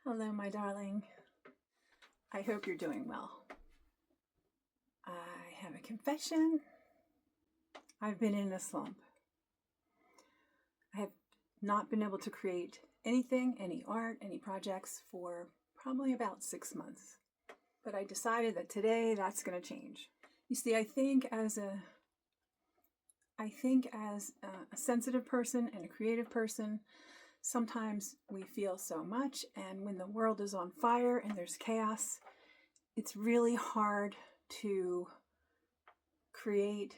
Hello, my darling. I hope you're doing well. I have a confession. I've been in a slump. I have not been able to create anything, any art, any projects for probably about 6 months. But I decided that today that's going to change. You see, I think as a sensitive person and a creative person, sometimes we feel so much, and when the world is on fire and there's chaos, it's really hard to create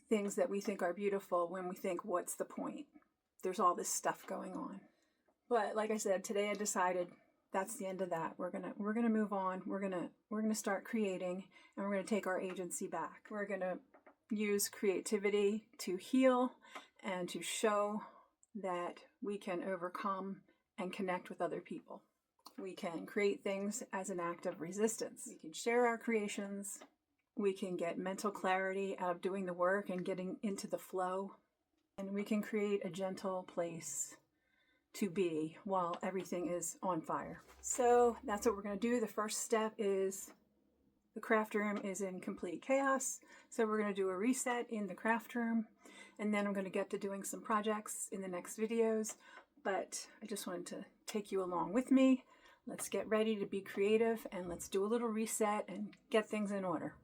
things that we think are beautiful when we think, what's the point? There's all this stuff going on. But like I said, today I decided that's the end of that. We're gonna move on. We're gonna start creating, and we're gonna take our agency back. We're gonna use creativity to heal and to show that we can overcome and connect with other people. We can create things as an act of resistance. We can share our creations. We can get mental clarity out of doing the work and getting into the flow. And we can create a gentle place to be while everything is on fire. So that's what we're going to do. The first step is the craft room is in complete chaos. So we're going to do a reset in the craft room. And then I'm going to get to doing some projects in the next videos. But I just wanted to take you along with me. Let's get ready to be creative, and let's do a little reset and get things in order.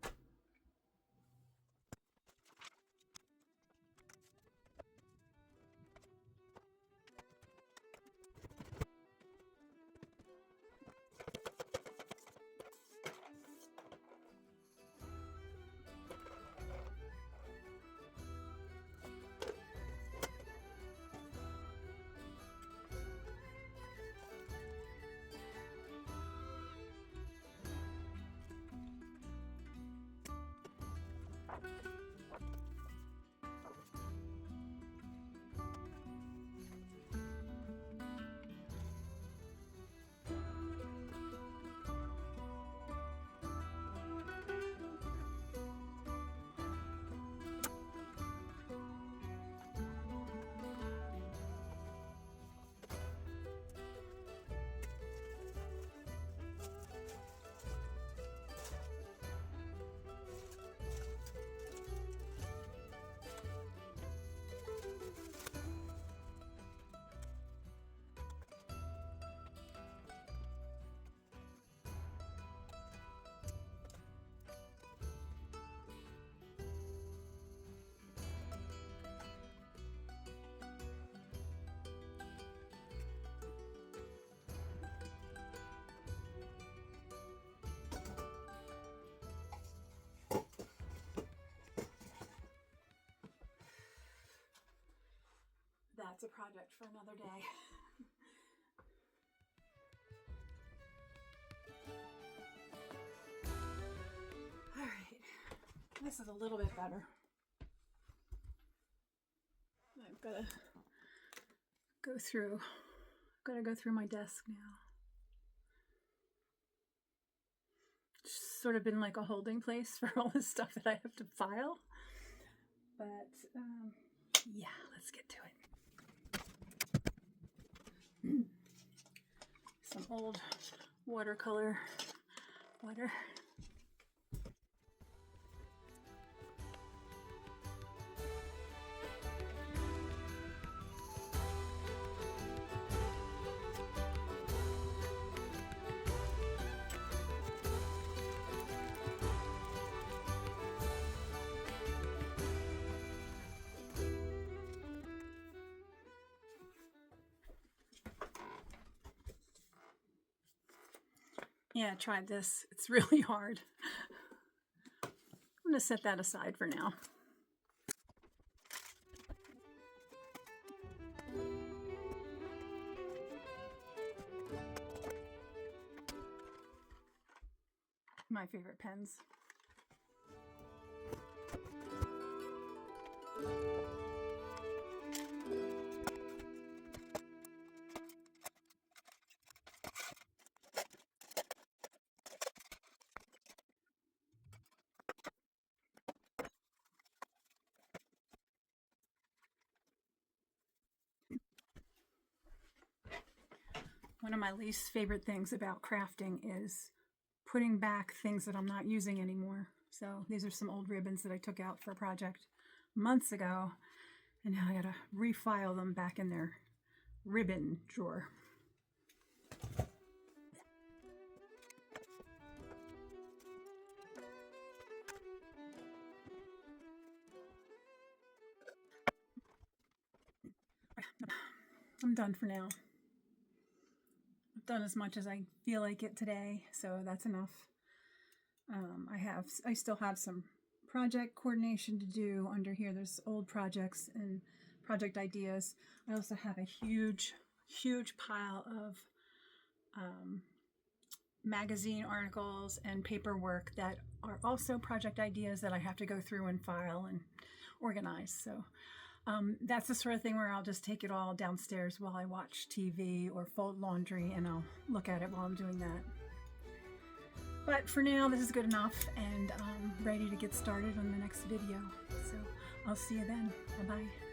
That's a project for another day. All right, this is a little bit better. I've got to go through my desk now. It's sort of been like a holding place for all this stuff that I have to file. But yeah, let's get to it. Some old watercolor water. Yeah, I tried this. It's really hard. I'm going to set that aside for now. My favorite pens. One of my least favorite things about crafting is putting back things that I'm not using anymore. So these are some old ribbons that I took out for a project months ago, and now I gotta refile them back in their ribbon drawer. I'm done for now. I've done as much as I feel like it today, so that's enough. I still have some project coordination to do under here. There's old projects and project ideas. I also have a huge pile of magazine articles and paperwork that are also project ideas that I have to go through and file and organize. So that's the sort of thing where I'll just take it all downstairs while I watch TV or fold laundry, and I'll look at it while I'm doing that. But for now, this is good enough, and I'm ready to get started on the next video. So I'll see you then. Bye-bye.